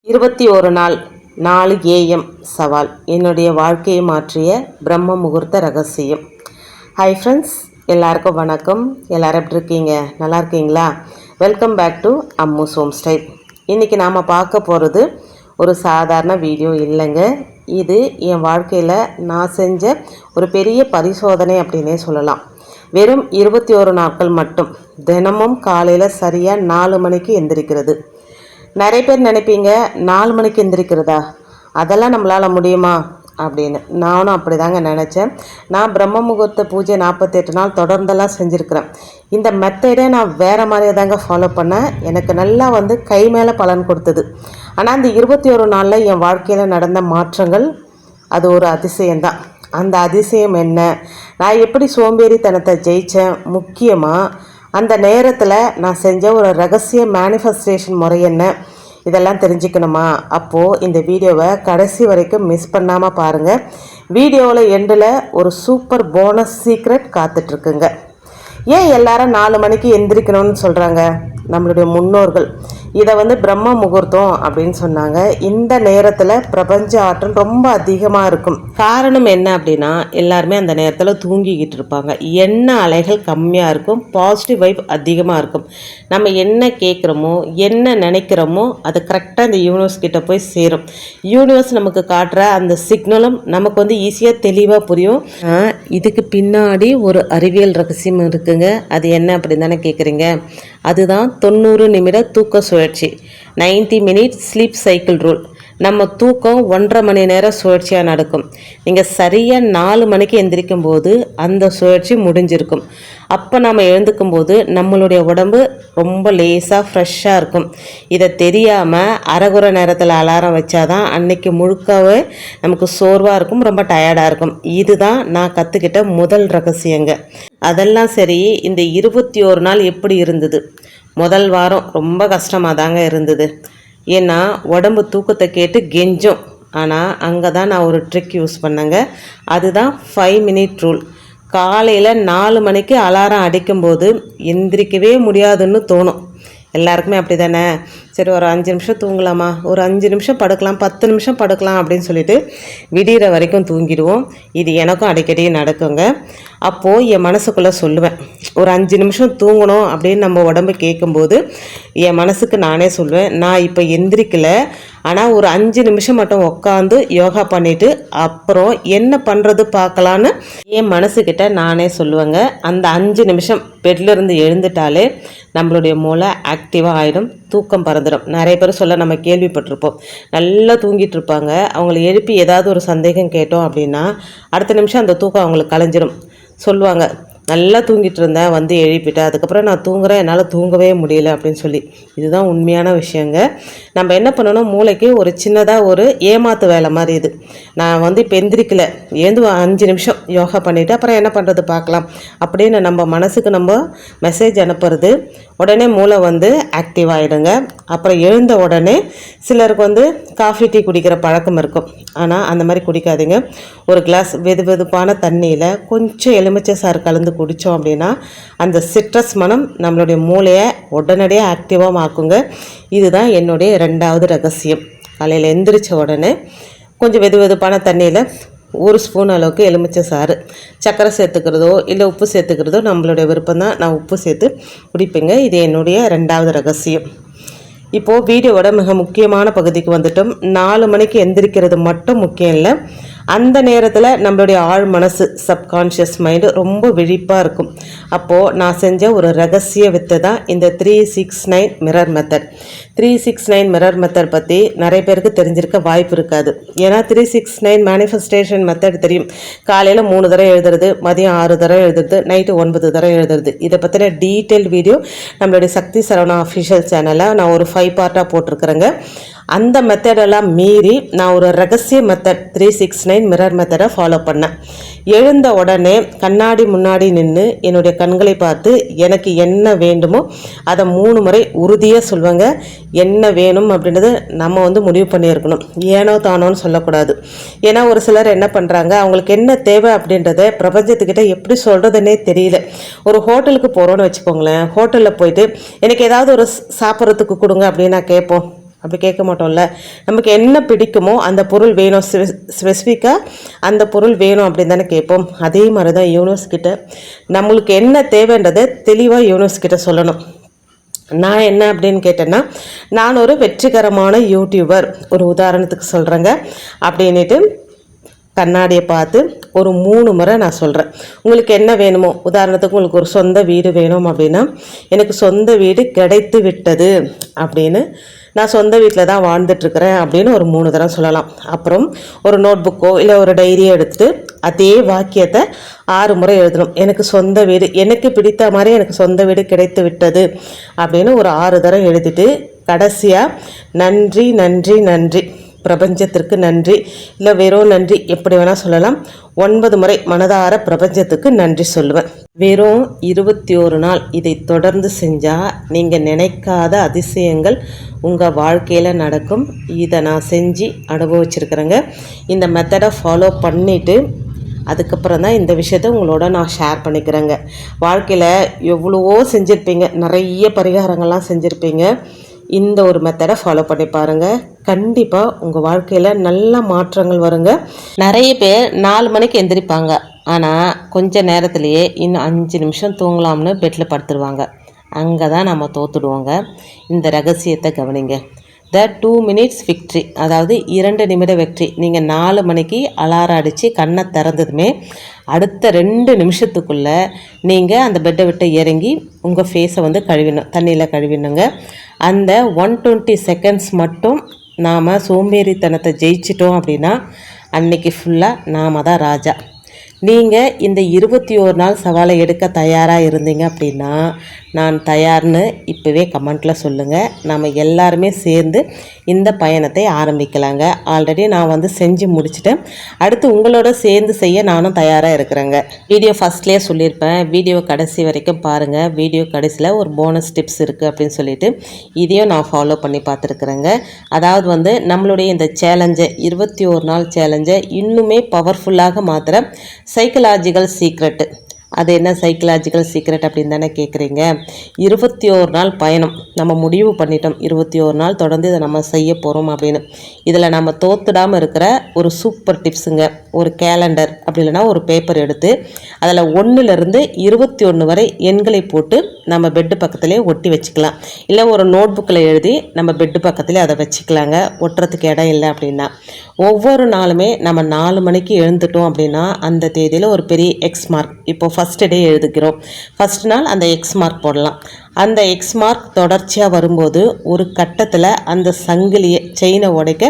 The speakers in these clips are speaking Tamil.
21 நாள் 4 AM சவால் என்னுடைய வாழ்க்கையை மாற்றிய பிரம்ம முகூர்த்த ரகசியம். ஹாய் ஃப்ரெண்ட்ஸ், எல்லாருக்கும் வணக்கம். எல்லோரும் எப்படி இருக்கீங்க? நல்லா இருக்கீங்களா? Welcome back to Ammu's home style. இன்றைக்கி நாம் பார்க்க போகிறது ஒரு சாதாரண வீடியோ இல்லைங்க. இது என் வாழ்க்கையில் நான் செஞ்ச ஒரு பெரிய பரிசோதனை அப்படின்னே சொல்லலாம். வெறும் 21 நாட்கள் மட்டும் தினமும் காலையில் சரியாக 4 மணிக்கு எந்திரிக்கிறது. நிறைய பேர் நினைப்பீங்க, 4 மணிக்கு எந்திரிக்கிறதா, அதெல்லாம் நம்மளால் முடியுமா அப்படின்னு. நானும் அப்படி தாங்க நினச்சேன். நான் பிரம்ம முகூர்த்த பூஜை 48 நாள் தொடர்ந்தெல்லாம் செஞ்சுருக்கிறேன். இந்த மெத்தடை நான் வேறு மாதிரியே தாங்க ஃபாலோ பண்ணேன். எனக்கு நல்லா கை மேலே பலன் கொடுத்தது. ஆனால் அந்த 21 நாளில் என் வாழ்க்கையில் நடந்த மாற்றங்கள் அது ஒரு அதிசயம்தான். அந்த அதிசயம் என்ன, நான் எப்படி சோம்பேறித்தனத்தை ஜெயித்தேன், முக்கியமாக அந்த நேரத்தில் நான் செஞ்ச ஒரு ரகசிய மேனிஃபெஸ்டேஷன் முறை என்ன, இதெல்லாம் தெரிஞ்சுக்கணுமா? அப்போது இந்த வீடியோவை கடைசி வரைக்கும் மிஸ் பண்ணாமல் பாருங்கள். வீடியோவில் எண்டில் ஒரு சூப்பர் போனஸ் சீக்ரெட் காத்துட்ருக்குங்க. ஏன் எல்லாரும் 4 மணிக்கு எந்திரிக்கணும்னு சொல்கிறாங்க? நம்மளுடைய முன்னோர்கள் இதை பிரம்ம முகூர்த்தம் அப்படின்னு சொன்னாங்க. இந்த நேரத்தில் பிரபஞ்ச ஆற்றல் ரொம்ப அதிகமாக இருக்கும். காரணம் என்ன அப்படின்னா, எல்லாருமே அந்த நேரத்தில் தூங்கிக்கிட்டு இருப்பாங்க. எண்ணெய் அலைகள் கம்மியாக இருக்கும், பாசிட்டிவ் வைப் அதிகமாக இருக்கும். நம்ம என்ன கேட்குறோமோ என்ன நினைக்கிறோமோ அது கரெக்டாக அந்த யூனிவர்ஸ் கிட்ட போய் சேரும். யூனிவர்ஸ் நமக்கு காட்டுற அந்த சிக்னலும் நமக்கு ஈஸியாக தெளிவாக புரியும். இதுக்கு பின்னாடி ஒரு அறிவியல் ரகசியம் இருக்குங்க. அது என்ன அப்படின்னு தானே கேட்குறீங்க? அதுதான் 90 நிமிட தூக்க சுழற்சி, 90 மினிட் ஸ்லீப் சைக்கிள் ரூல். நம்ம தூக்கம் 1.5 மணி நேரம் சுழற்சியாக நடக்கும். நீங்கள் சரியாக 4 மணிக்கு எந்திரிக்கும் போது அந்த சுழற்சி முடிஞ்சிருக்கும். அப்போ நம்ம எழுந்துக்கும் போது நம்மளுடைய உடம்பு ரொம்ப லேசாக ஃப்ரெஷ்ஷாக இருக்கும். இதை தெரியாமல் அரைகுறை நேரத்தில் அலாரம் வச்சாதான் அன்னைக்கு முழுக்கவே நமக்கு சோர்வாக இருக்கும், ரொம்ப டயர்டாக இருக்கும். இதுதான் நான் கற்றுக்கிட்ட முதல் ரகசியங்க. அதெல்லாம் சரி, இந்த 21 நாள் எப்படி இருந்தது? முதல் வாரம் ரொம்ப கஷ்டமாக தாங்க இருந்தது. ஏன்னா உடம்பு தூக்கத்தை கேட்டு கெஞ்சும். ஆனால் அங்கே தான் நான் ஒரு ட்ரிக் யூஸ் பண்ணேங்க. அதுதான் 5 மினிட் ரூல். காலையில் 4 மணிக்கு அலாரம் அடிக்கும்போது எந்திரிக்கவே முடியாதுன்னு தோணும். எல்லாருக்குமே அப்படி தானே? சரி, ஒரு 5 நிமிஷம் தூங்கலாமா, ஒரு 5 நிமிஷம் படுக்கலாம், 10 நிமிஷம் படுக்கலாம் அப்படின்னு சொல்லிட்டு விடிகிற வரைக்கும் தூங்கிடுவோம். இது எனக்கும் அடிக்கடி நடக்குங்க. அப்போது என் மனசுக்குள்ளே சொல்லுவேன், ஒரு 5 நிமிஷம் தூங்கணும் அப்படின்னு நம்ம உடம்பு கேட்கும்போது என் மனசுக்கு நானே சொல்லுவேன், நான் இப்போ எந்திரிக்கலை, ஆனால் ஒரு 5 நிமிஷம் மட்டும் உட்காந்து யோகா பண்ணிவிட்டு அப்புறம் என்ன பண்ணுறது பார்க்கலான்னு என் மனசுக்கிட்ட நானே சொல்லுவேங்க. அந்த 5 நிமிஷம் பெட்லேருந்து எழுந்துட்டாலே நம்மளுடைய மூளை ஆக்டிவாக ஆகிடும், தூக்கம் பறந்துடும். நிறைய பேர் சொல்ல நம்ம கேள்விப்பட்டிருப்போம். நல்லா தூங்கிட்டு இருப்பாங்க, அவங்கள எழுப்பி ஏதாவது ஒரு சந்தேகம் கேட்டோம் அப்படின்னா அடுத்த நிமிஷம் அந்த தூக்கம் அவங்களுக்கு கலைஞ்சிரும். சொல்லுவாங்க, நல்லா தூங்கிட்டு இருந்தேன், எழுப்பிட்டேன், அதுக்கப்புறம் நான் தூங்குறேன், என்னால் தூங்கவே முடியல அப்படின்னு சொல்லி. இதுதான் உண்மையான விஷயங்க. நம்ம என்ன பண்ணணும், மூளைக்கு ஒரு சின்னதாக ஒரு ஏமாத்து வேலை மாதிரி இது. நான் இப்போ எந்திரிக்கல, ஏந்து 5 நிமிஷம் யோகா பண்ணிவிட்டு அப்புறம் என்ன பண்ணுறது பார்க்கலாம் அப்படின்னு நம்ம மனசுக்கு நம்ம மெசேஜ் அனுப்புறது. உடனே மூளை ஆக்டிவ் ஆகிடுங்க. அப்புறம் எழுந்த உடனே சிலருக்கு காஃபி டீ குடிக்கிற பழக்கம் இருக்கும். ஆனால் அந்த மாதிரி குடிக்காதீங்க. ஒரு கிளாஸ் வெதுவெதுப்பான தண்ணியில் கொஞ்சம் எலுமிச்சை சாறு கலந்து குடித்தோம் அப்படின்னா அந்த சிட்ரஸ் மனம் நம்மளுடைய மூளையை உடனடியாக ஆக்டிவாக ஆக்குங்க. இதுதான் என்னுடைய 2வது ரகசியம். காலையில் எந்திரிச்ச உடனே கொஞ்சம் வெதுவெதுப்பான தண்ணியில் 1 ஸ்பூன் அளவுக்கு எலுமிச்சை சாறு, சர்க்கரை சேர்த்துக்கிறதோ இல்லை உப்பு சேர்த்துக்கிறதோ நம்மளுடைய விருப்பம் தான். நான் உப்பு சேர்த்து குடிப்பேங்க. இது என்னுடைய 2வது ரகசியம். இப்போது வீடியோவோட மிக முக்கியமான பகுதிக்கு வந்துட்டோம். 4 மணிக்கு எந்திரிக்கிறது மட்டும் முக்கியம் இல்லை, அந்த நேரத்தில் நம்மளுடைய ஆழ் மனசு, சப்கான்ஷியஸ் மைண்டு ரொம்ப விழிப்பாக இருக்கும். அப்போது நான் செஞ்ச ஒரு ரகசிய வித்தை தான் இந்த 369 மிரர் மெத்தட். 369 மிரர் மெத்தட் பற்றி நிறைய பேருக்கு தெரிஞ்சிருக்க வாய்ப்பு இருக்காது. ஏன்னா 369 மேனிஃபெஸ்டேஷன் மெத்தட் தெரியும். காலையில் 3 தடவை எழுதுறது, மதியம் 6 தடவை எழுதுறது, நைட்டு 9 தடவை எழுதுறது. இதை பற்றின டீட்டெயில் வீடியோ நம்மளுடைய சக்தி சரவணா அஃபிஷியல் சேனலில் நான் ஒரு 5 பார்ட்டாக போட்டிருக்கிறேங்க. அந்த மெத்தடெல்லாம் மீறி நான் ஒரு ரகசிய மெத்தட் 369 மிரர் மெத்தடை ஃபாலோ பண்ணேன். எழுந்த உடனே கண்ணாடி முன்னாடி நின்று என்னுடைய கண்களை பார்த்து எனக்கு என்ன வேண்டுமோ அதை 3 முறை உறுதியாக சொல்லுவாங்க. என்ன வேணும் அப்படின்றது நம்ம முடிவு பண்ணியிருக்கணும். ஏனோ தானோன்னு சொல்லக்கூடாது. ஏன்னா ஒரு சிலர் என்ன பண்ணுறாங்க, அவங்களுக்கு என்ன தேவை அப்படின்றத பிரபஞ்சத்துக்கிட்ட எப்படி சொல்கிறதுனே தெரியல. ஒரு ஹோட்டலுக்கு போகிறோன்னு வச்சுக்கோங்களேன். ஹோட்டலில் போயிட்டு எனக்கு ஏதாவது ஒரு சாப்பிட்றதுக்கு கொடுங்க அப்படின்னு நான் கேட்போம். அப்படி கேட்க மாட்டோம்ல. நமக்கு என்ன பிடிக்குமோ அந்த பொருள் வேணும், ஸ்பெசிஃபிக்காக அந்த பொருள் வேணும் அப்படின்னு தானே கேட்போம். அதே மாதிரி தான் யூனிவர்ஸ் கிட்ட நம்மளுக்கு என்ன தேவைன்றதை தெளிவாக யூனிவர்ஸ் கிட்ட சொல்லணும். நான் என்ன அப்படின்னு கேட்டேன்னா, நான் ஒரு வெற்றிகரமான யூடியூபர், ஒரு உதாரணத்துக்கு சொல்கிறேங்க அப்படின்ட்டு கண்ணாடியை பார்த்து ஒரு 3 முறை நான் சொல்கிறேன். உங்களுக்கு என்ன வேணுமோ, உதாரணத்துக்கு உங்களுக்கு ஒரு சொந்த வீடு வேணும் அப்படின்னா, எனக்கு சொந்த வீடு கிடைத்து விட்டது அப்படின்னு, நான் சொந்த வீட்டில் தான் வாழ்ந்துட்டுருக்கிறேன் அப்படின்னு ஒரு 3 தடவை சொல்லலாம். அப்புறம் ஒரு நோட் புக்கோ இல்லை ஒரு டைரியை எடுத்துகிட்டு அதே வாக்கியத்தை 6 முறை எழுதணும். எனக்கு சொந்த வீடு, எனக்கு பிடித்த மாதிரி எனக்கு சொந்த வீடு கிடைத்து விட்டது அப்படின்னு ஒரு 6 தடவை எழுதிட்டு கடைசியாக நன்றி நன்றி நன்றி, பிரபஞ்சத்திற்கு நன்றி, இல்லை வெறும் நன்றி, எப்படி வேணால் சொல்லலாம், 9 முறை மனதார பிரபஞ்சத்துக்கு நன்றி சொல்லுவேன். வெறும் 21 நாள் இதை தொடர்ந்து செஞ்சால் நீங்கள் நினைக்காத அதிசயங்கள் உங்கள் வாழ்க்கையில் நடக்கும். இதை நான் செஞ்சு அனுபவிச்சிருக்கிறேங்க. இந்த மெத்தடை ஃபாலோ பண்ணிவிட்டு அதுக்கப்புறம் தான் இந்த விஷயத்த உங்களோட நான் ஷேர் பண்ணிக்கிறேங்க. வாழ்க்கையில் எவ்வளவோ செஞ்சுருப்பீங்க, நிறைய பரிகாரங்கள்லாம் செஞ்சுருப்பீங்க. இந்த ஒரு மெத்தடை ஃபாலோ பண்ணி பாருங்கள். கண்டிப்பாக உங்கள் வாழ்க்கையில் நல்ல மாற்றங்கள் வருங்க. நிறைய பேர் 4 மணிக்கு எந்திரிப்பாங்க, ஆனால் கொஞ்சம் நேரத்துலையே இன்னும் 5 நிமிஷம் தூங்கலாம்னு பெட்டில் படுத்துருவாங்க. அங்கே தான் நம்ம தோற்றுடுவோங்க. இந்த ரகசியத்தை கவனிங்க. த 2 மினிட்ஸ் விக்ட்ரி, அதாவது 2 நிமிட வெற்றி. நீங்கள் 4 மணிக்கு அலாரம் அடித்து கண்ணை திறந்ததுமே அடுத்த 2 நிமிஷத்துக்குள்ளே நீங்கள் அந்த பெட்டை விட்டு இறங்கி உங்கள் ஃபேஸை வந்து கழுவிடணும், தண்ணியில் கழுவிடணுங்க. அந்த 120 செகண்ட்ஸ் மட்டும் நாம் சோம்பேறித்தனத்தை ஜெயிச்சிட்டோம் அப்படின்னா அன்னைக்கு ஃபுல்லாக நாம் தான் ராஜா. நீங்கள் இந்த 21 நாள் சவாலை எடுக்க தயாராக இருந்தீங்க அப்படின்னா நான் தயார்னு இப்போவே கமெண்ட்டில் சொல்லுங்கள். நம்ம எல்லாருமே சேர்ந்து இந்த பயணத்தை ஆரம்பிக்கலாங்க. ஆல்ரெடி நான் வந்து செஞ்சு முடிச்சிட்டேன். அடுத்து உங்களோட சேர்ந்து செய்ய நானும் தயாராக இருக்கிறேங்க. வீடியோ ஃபஸ்ட்லேயே சொல்லியிருப்பேன், வீடியோ கடைசி வரைக்கும் பாருங்கள். வீடியோ கடைசியில் ஒரு போனஸ் டிப்ஸ் இருக்குது அப்படின்னு சொல்லிட்டு இதையும் நான் ஃபாலோ பண்ணி பார்த்துருக்குறேங்க. அதாவது வந்து நம்மளுடைய இந்த சேலஞ்சை 21 நாள் சேலஞ்சை இன்னுமே பவர்ஃபுல்லாக மாத்திர சைக்கலாஜிக்கல் சீக்ரெட்டு. அது என்ன சைக்கலாஜிக்கல் சீக்ரெட் அப்படின்னு தானே கேட்குறீங்க. 21 நாள் பயணம் நம்ம முடிவு பண்ணிட்டோம். 21 நாள் தொடர்ந்து இதை நம்ம செய்ய போகிறோம் அப்படின்னு. இதில் நம்ம தோத்துடாமல் இருக்கிற ஒரு சூப்பர் டிப்ஸுங்க. ஒரு கேலண்டர் அப்படி இல்லைனா ஒரு பேப்பர் எடுத்து அதில் 1லேருந்து 21 வரை எண்களை போட்டு நம்ம பெட்டு பக்கத்துலேயே ஒட்டி வச்சுக்கலாம். இல்லை ஒரு நோட் புக்கில் எழுதி நம்ம பெட்டு பக்கத்துலேயே அதை வச்சுக்கலாங்க, ஒட்டுறதுக்கு இடம் இல்லை அப்படின்னா. ஒவ்வொரு நாளுமே நம்ம 4 மணிக்கு எழுந்துட்டோம் அப்படின்னா அந்த தேதியில் ஒரு பெரிய எக்ஸ் மார்க். இப்போது ஃபஸ்ட்டு டே எழுதுக்கிறோம், ஃபஸ்ட் நாள் அந்த எக்ஸ் மார்க் போடலாம். அந்த எக்ஸ் மார்க் தொடர்ச்சியாக வரும்போது ஒரு கட்டத்தில் அந்த சங்கிலியை செயினை உடைக்க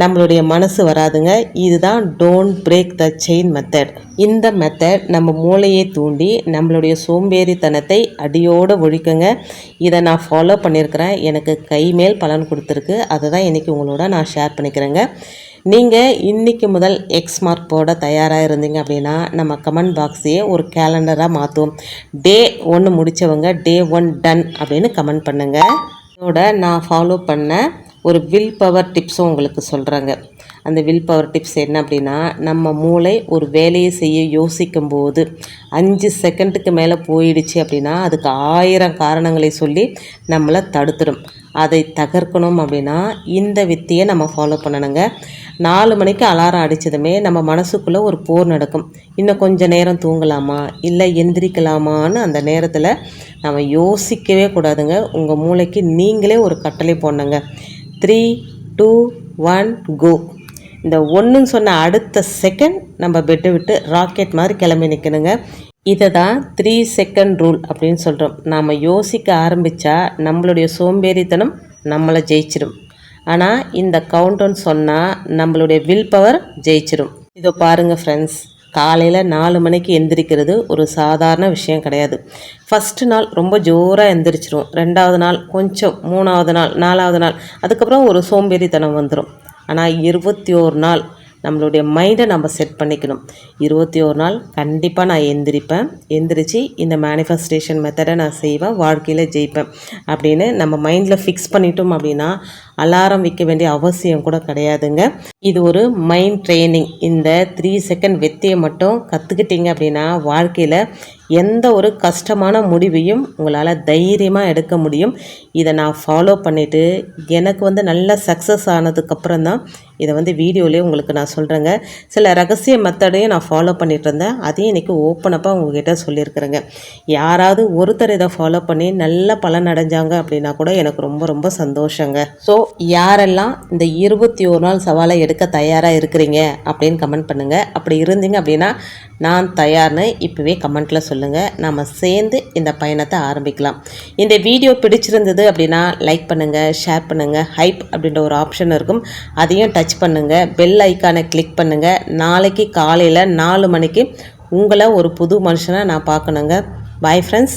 நம்மளுடைய மனசு வராதுங்க. இதுதான் don't break the chain method. இந்த மெத்தட் நம்ம மூளையை தூண்டி நம்மளுடைய சோம்பேறித்தனத்தை அடியோடு ஒழிக்குங்க. இதை நான் ஃபாலோ பண்ணியிருக்கிறேன், எனக்கு கைமேல் பலன் கொடுத்துருக்கு. அதை தான் இன்றைக்கி உங்களோட நான் ஷேர் பண்ணிக்கிறேங்க. நீங்கள் இன்றைக்கி முதல் எக்ஸ் மார்க் போட தயாராக இருந்தீங்க அப்படின்னா நம்ம கமெண்ட் பாக்ஸையே ஒரு கேலண்டராக மாற்றுவோம். டே 1 முடித்தவங்க டே 1 டன் அப்படின்னு கமெண்ட் பண்ணுங்கள். இதோட நான் ஃபாலோ பண்ண ஒரு வில் பவர் டிப்ஸும் உங்களுக்கு சொல்கிறேங்க. அந்த வில் பவர் டிப்ஸ் என்ன அப்படின்னா, நம்ம மூளை ஒரு வேலையை செய்ய யோசிக்கும் போது 5 செகண்டுக்கு மேலே போயிடுச்சு அப்படின்னா அதுக்கு 1000 காரணங்களை சொல்லி நம்மளை தடுத்துடும். அதை தகர்க்கணும் அப்படின்னா இந்த வித்தியை நம்ம ஃபாலோ பண்ணணுங்க. 4 மணிக்கு அலாரம் அடித்ததுமே நம்ம மனசுக்குள்ளே ஒரு போர் நடக்கும். இன்னும் கொஞ்சம் நேரம் தூங்கலாமா இல்லை எந்திரிக்கலாமான்னு அந்த நேரத்தில் நம்ம யோசிக்கவே கூடாதுங்க. உங்கள் மூளைக்கு நீங்களே ஒரு கட்டளை போடணுங்க. 3, 2, 1 கோ. இந்த 1ன்னு சொன்ன அடுத்த செகண்ட் நம்ம பெட்டை விட்டு ராக்கெட் மாதிரி கிளம்பி நிற்கணுங்க. இதை தான் 3 செகண்ட் ரூல் அப்படின்னு சொல்கிறோம். நாம் யோசிக்க ஆரம்பித்தா நம்மளுடைய சோம்பேறித்தனம் நம்மளை ஜெயிச்சிடும். ஆனால் இந்த கவுண்டவுன் சொன்னால் நம்மளுடைய வில் பவர் ஜெயிச்சிடும். இதோ பாருங்கள் ஃப்ரெண்ட்ஸ், காலையில் 4 மணிக்கு எந்திரிக்கிறது ஒரு சாதாரண விஷயம் கிடையாது. ஃபஸ்ட்டு நாள் ரொம்ப ஜோராக எந்திரிச்சிரும், 2வது நாள் கொஞ்சம், 3வது நாள், 4வது நாள், அதுக்கப்புறம் ஒரு சோம்பேறித்தனம் வந்துடும். ஆனால் 21 நாள் நம்மளுடைய மைண்டை நம்ம செட் பண்ணிக்கணும். 21 நாள் கண்டிப்பாக நான் எந்திரிச்சு இந்த மேனிஃபெஸ்டேஷன் மெத்தடை நான் செய்வேன், வாழ்க்கையில் ஜெயிப்பேன் அப்படின்னு நம்ம மைண்டில் ஃபிக்ஸ் பண்ணிட்டோம் அப்படின்னா அலாரம் வைக்க வேண்டிய அவசியம் கூட கிடையாதுங்க. இது ஒரு மைண்ட் ட்ரைனிங். இந்த 3 செகண்ட் வித்தையை மட்டும் கற்றுக்கிட்டீங்க அப்படின்னா வாழ்க்கையில் எந்த ஒரு கஷ்டமான முடிவையும் உங்களால் தைரியமாக எடுக்க முடியும். இதை நான் ஃபாலோ பண்ணிவிட்டு எனக்கு நல்ல சக்ஸஸ் ஆனதுக்கப்புறம் தான் இதை வீடியோலேயே உங்களுக்கு நான் சொல்கிறேங்க. சில ரகசிய மெத்தடையும் நான் ஃபாலோ பண்ணிகிட்டு இருந்தேன். அதையும் இன்றைக்கி ஓப்பனப்பாக உங்ககிட்ட சொல்லியிருக்கிறேங்க. யாராவது ஒருத்தர் இதை ஃபாலோ பண்ணி நல்ல பலன் அடைஞ்சாங்க அப்படின்னா கூட எனக்கு ரொம்ப ரொம்ப சந்தோஷங்க. ஸோ யாரெல்லாம் இந்த 21 நாள் சவாலை எடுக்க தயாராக இருக்கிறீங்க அப்படின்னு கமெண்ட் பண்ணுங்கள். அப்படி இருந்தீங்க அப்படின்னா நான் தயார்னு இப்போவே கமெண்ட்டில் சொல்லுங்கள். நம்ம சேர்ந்து இந்த பயணத்தை ஆரம்பிக்கலாம். இந்த வீடியோ பிடிச்சிருந்தது அப்படின்னா லைக் பண்ணுங்கள், ஷேர் பண்ணுங்கள். ஹைப் அப்படின்ற ஒரு ஆப்ஷன் இருக்கும், அதையும் டச் பண்ணுங்கள். பெல் ஐக்கானை கிளிக் பண்ணுங்கள். நாளைக்கு காலையில் 4 மணிக்கு உங்களை ஒரு புது மனுஷனை நான் பார்க்கணுங்க. Bye friends.